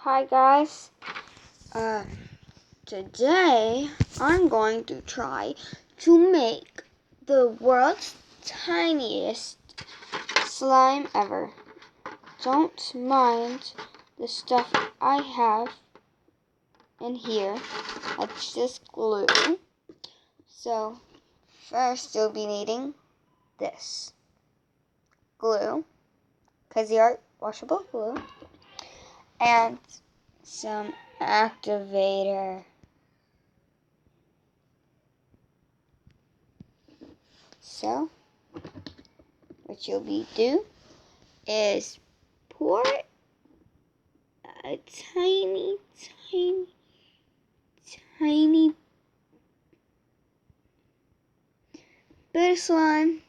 Hi guys, today I'm going to try to make the world's tiniest slime ever. Don't mind the stuff I have in here, that's just glue. So first you'll be needing this glue, because they are washable glue, and some activator. So, what you'll do is pour a tiny bit of slime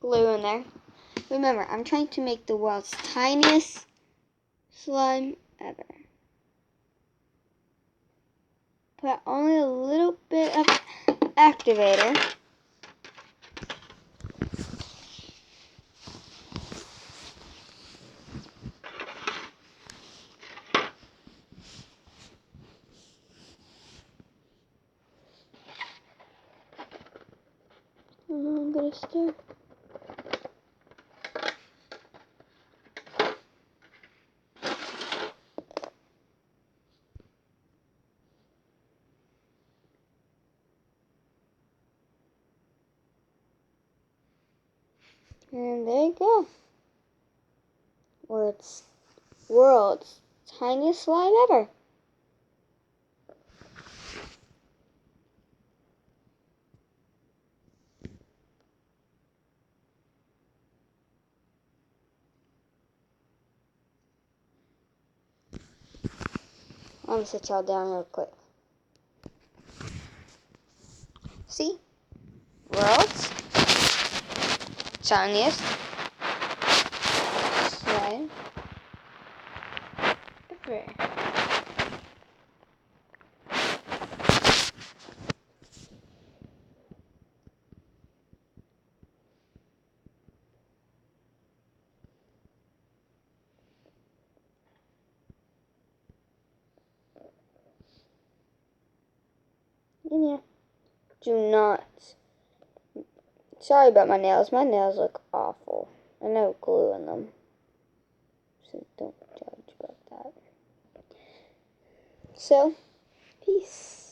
glue in there. Remember, I'm trying to make the world's tiniest slime ever. Put only a little bit of activator. I'm gonna stir. And there you go. World's tiniest slime ever. I'm gonna sit y'all down real quick. See? World's tiniest slime ever. And yeah, do not. Sorry about my nails. My nails look awful. I know glue in them. So don't judge about that. So, peace.